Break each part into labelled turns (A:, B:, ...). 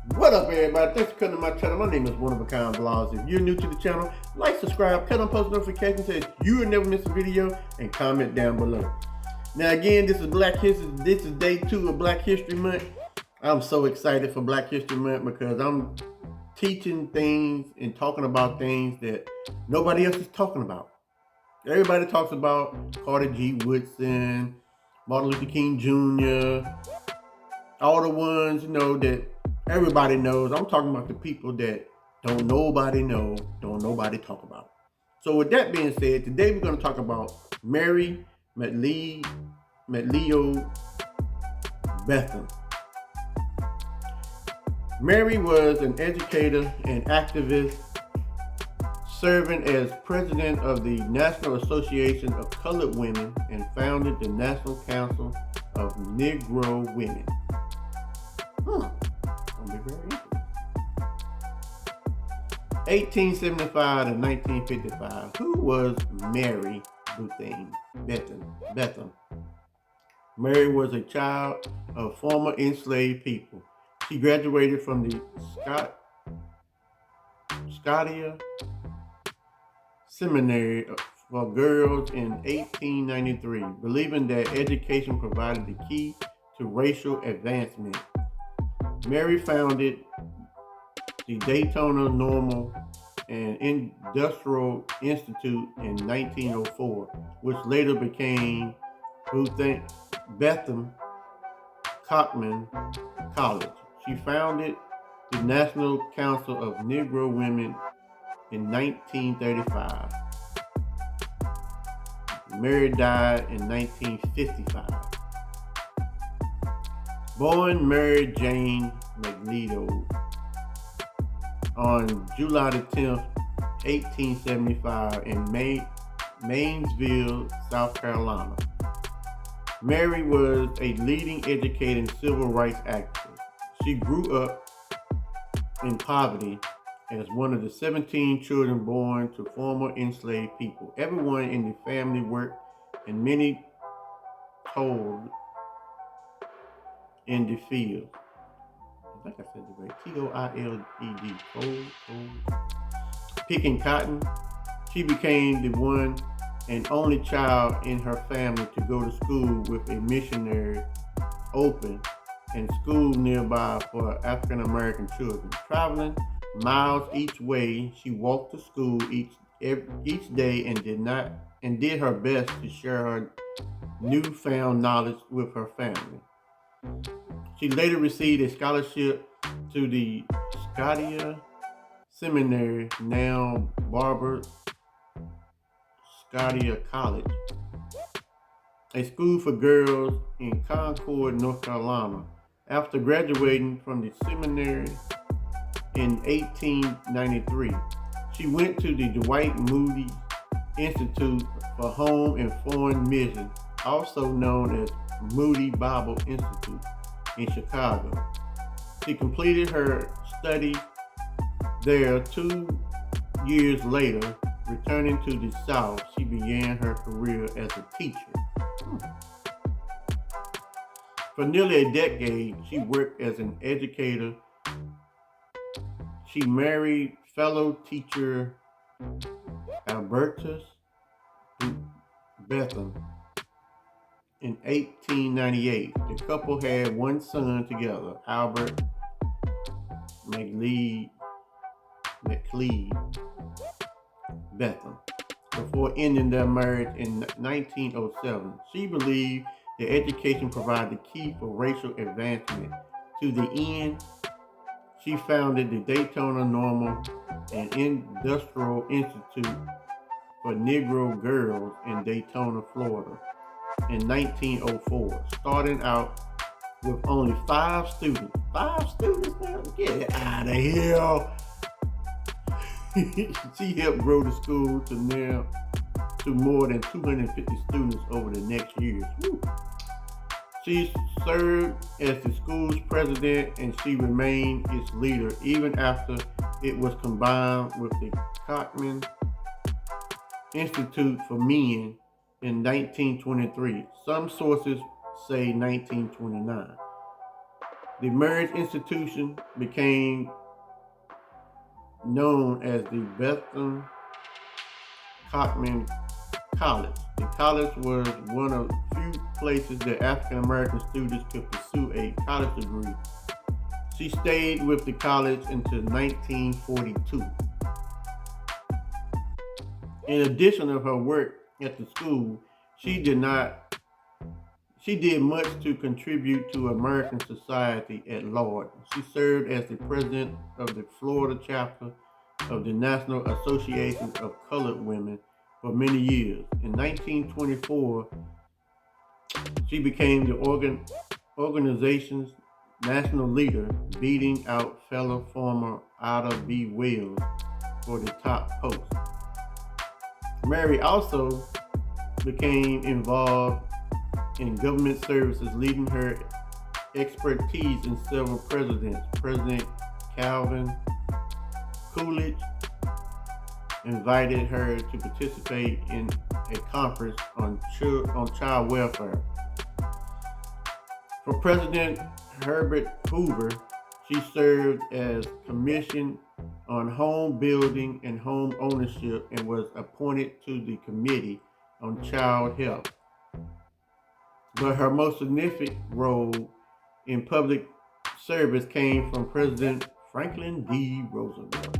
A: What up, everybody? Thanks for coming to my channel. My name is One of a Kind Vlogs. If you're new to the channel, like, subscribe, turn on post notifications so that you will never miss a video, and comment down below. Now, again, this is Black History. This is day 2 of Black History Month. I'm so excited for Black History Month because I'm teaching things and talking about things that nobody else is talking about. Everybody talks about Carter G. Woodson, Martin Luther King Jr., all the ones, that everybody knows. I'm talking about the people that don't nobody know, don't nobody talk about. So with that being said, today we're going to talk about Mary McLeod Bethune. Mary was an educator and activist, serving as president of the National Association of Colored Women and founded the National Council of Negro Women. Gonna be very interesting. 1875 to 1955. Who was Mary Bethune? Mary was a child of former enslaved people. She graduated from the Scotia Seminary for Girls in 1893, believing that education provided the key to racial advancement. Mary founded the Daytona Normal and Industrial Institute in 1904, which later became Bethune Cockman College. She founded the National Council of Negro Women in 1935. Mary died in 1955. Born Mary Jane McLeod on July 10th, 1875 in Maysville, South Carolina. Mary was a leading educator and civil rights activist. She grew up in poverty as one of the 17 children born to former enslaved people. Everyone in the family worked, and many toiled in the field. I think I said it right. T-O-I-L-E-D. Told. Picking cotton. She became the one and only child in her family to go to school with a missionary open and school nearby for African American children. Traveling miles each way, she walked to school each day and did her best to share her newfound knowledge with her family. She later received a scholarship to the Scotia Seminary, now Barber Scotia College, a school for girls in Concord, North Carolina. After graduating from the seminary in 1893, she went to the Dwight Moody Institute for Home and Foreign Mission, also known as Moody Bible Institute, in Chicago. She completed her study there 2 years later. Returning to the South, she began her career as a teacher. For nearly a decade, she worked as an educator. She married fellow teacher Albertus Bethune in 1898. The couple had one son together, Albert McLeod Bethune, before ending their marriage in 1907. She believed that education provided the key for racial advancement. To the end, she founded the Daytona Normal and Industrial Institute for Negro Girls in Daytona, Florida in 1904, starting out with only 5 students. 5 students now? Get out of here. She helped grow the school to more than 250 students over the next years. Woo. She served as the school's president, and she remained its leader even after it was combined with the Cockman Institute for Men in 1923. Some sources say 1929. The marriage institution became known as the Bethune Cockman College. The college was one of few places that African American students could pursue a college degree. She stayed with the college until 1942. In addition to her work at the school, she did much to contribute to American society at large. She served as the president of the Florida chapter of the National Association of Colored Women for many years. In 1924, she became the organization's national leader, beating out fellow former Ida B. Wells for the top post. Mary also became involved in government services, leading her expertise in several presidents. President Calvin Coolidge invited her to participate in a conference on child welfare. For President Herbert Hoover, she served as commission on home building and home ownership and was appointed to the Committee on Child Health. But her most significant role in public service came from President Franklin D. Roosevelt.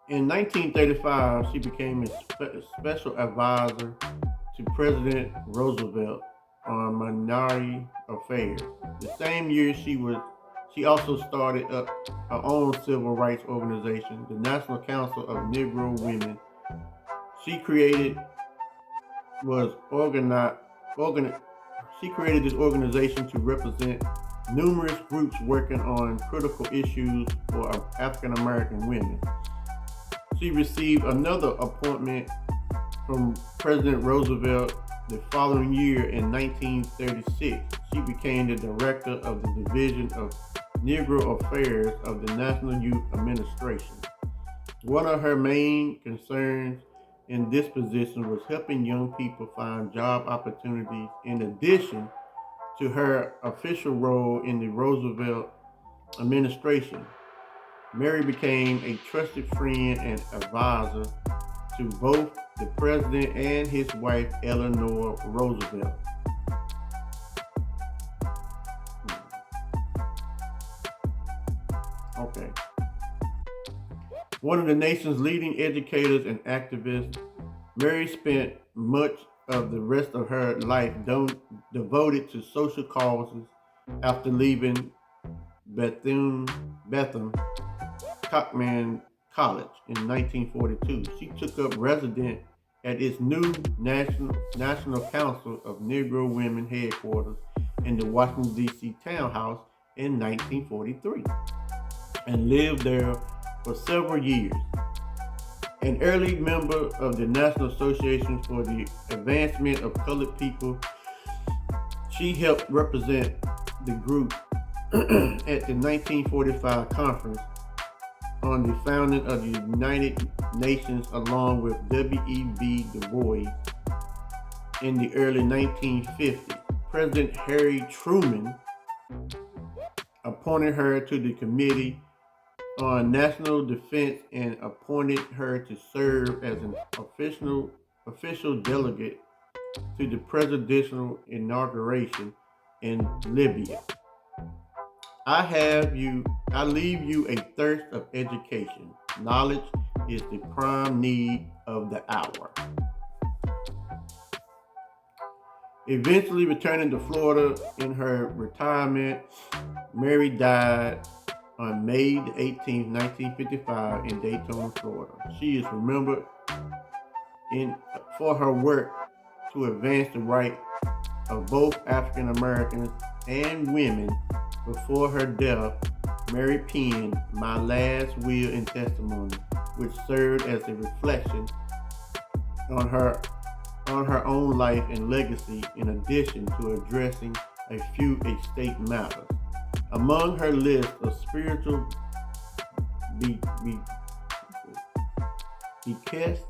A: In 1935, she became a special advisor to President Roosevelt on minority affairs. The same year, she also started up her own civil rights organization, the National Council of Negro Women. She created this organization to represent numerous groups working on critical issues for African American women. She received another appointment from President Roosevelt the following year in 1936. She became the director of the Division of Negro Affairs of the National Youth Administration. One of her main concerns in this position was helping young people find job opportunities. In addition to her official role in the Roosevelt administration, Mary became a trusted friend and advisor to both the president and his wife, Eleanor Roosevelt. Okay. One of the nation's leading educators and activists, Mary spent much of the rest of her life devoted to social causes. After leaving Bethune Cockman College in 1942, she took up residence at its new National Council of Negro Women headquarters in the Washington, D.C. townhouse in 1943 and lived there for several years. An early member of the National Association for the Advancement of Colored People, she helped represent the group at the 1945 conference on the founding of the United Nations along with W.E.B. Du Bois in the early 1950s. President Harry Truman appointed her to the Committee on National Defense and appointed her to serve as an official delegate to the presidential inauguration in Libya. I leave you a thirst of education. Knowledge is the prime need of the hour. Eventually returning to Florida in her retirement, Mary died on May 18, 1955 in Daytona, Florida. She is remembered for her work to advance the rights of both African Americans and women. Before her death, Mary penned My Last Will and Testimony, which served as a reflection on her own life and legacy, in addition to addressing a few estate matters. Among her list of spiritual bequests,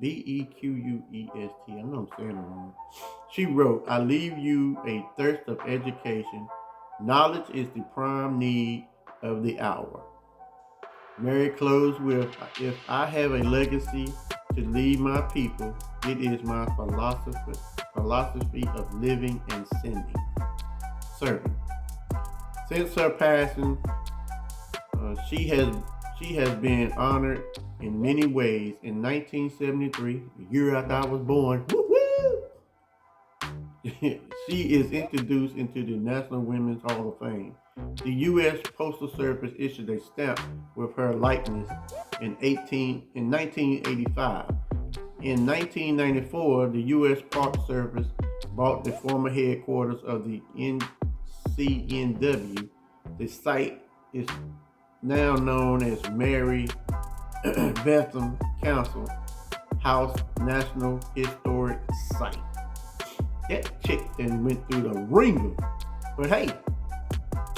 A: Bequest, I know I'm saying it wrong. She wrote, I leave you a thirst of education. Knowledge is the prime need of the hour. Mary closed with, if I have a legacy to leave my people, it is my philosophy of living and serving. Since her passing, she has been honored in many ways. In 1973, the year after I was born, she is introduced into the National Women's Hall of Fame. The U.S. Postal Service issued a stamp with her likeness in 1985. In 1994, the U.S. Park Service bought the former headquarters of the NCNW. The site is now known as Mary Bethune Council House National Historic Site. That chick then went through the ringer. But hey,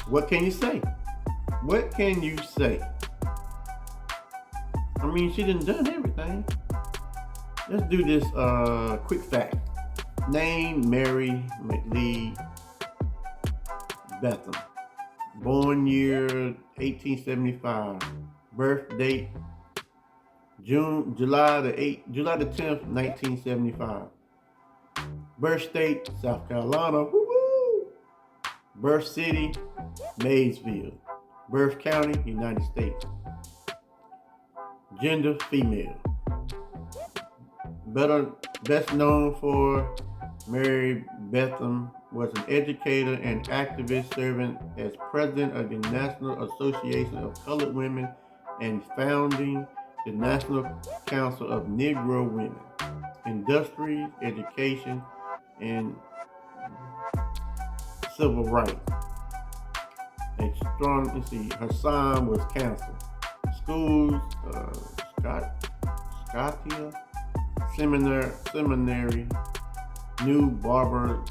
A: what can you say? What can you say? I mean, she done everything. Let's do this quick fact. Name Mary McLeod Bethune. Born year 1875. Birth date July the 10th, 1975. Birth state, South Carolina. Woo-woo! Birth city, Maysville. Birth county, United States. Gender, female. Best known for, Mary Bethune was an educator and activist serving as president of the National Association of Colored Women and founding the National Council of Negro Women. Industry, education, and civil rights. Her sign was Cancer. Schools, Scotia Seminary, New Barber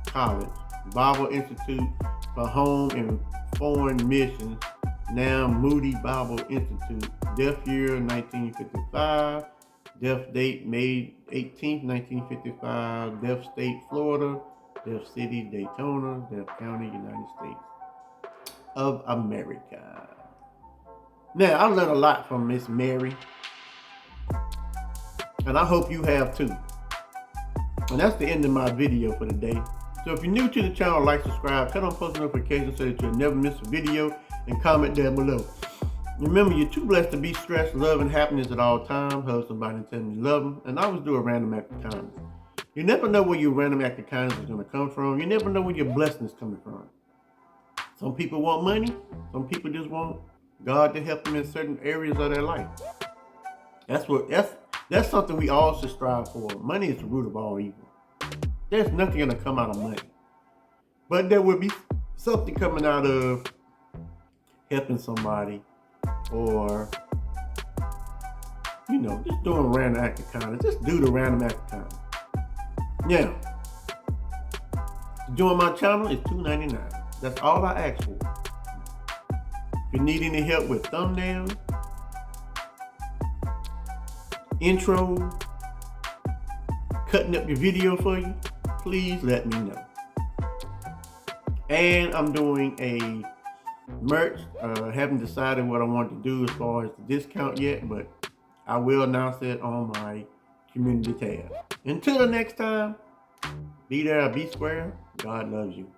A: College, Bible Institute for Home and Foreign Missions, now Moody Bible Institute. Death year 1955. Death date May 18th, 1955. Death state Florida. Death city Daytona. Death county United States of America. Now, I learned a lot from Miss Mary, and I hope you have too. And that's the end of my video for today. So if you're new to the channel, like, subscribe, turn on post notifications so that you'll never miss a video, and comment down below. Remember, you're too blessed to be stressed, love, and happiness at all times. Hug somebody and tell them you love them, and always do a random act of kindness. You never know where your random act of kindness is going to come from. You never know where your blessing is coming from. Some people want money. Some people just want God to help them in certain areas of their life. That's something we all should strive for. Money is the root of all evil. There's nothing going to come out of money. But there will be something coming out of helping somebody, or, just doing a random act of kindness. Just do the random act of kindness. Now, to join my channel is $2.99. That's all I ask for. If you need any help with thumbnails, intro, cutting up your video for you, please let me know. And I'm doing a merch. Haven't decided what I want to do as far as the discount yet, but I will announce it on my community tab. Until the next time, be there, be square. God loves you.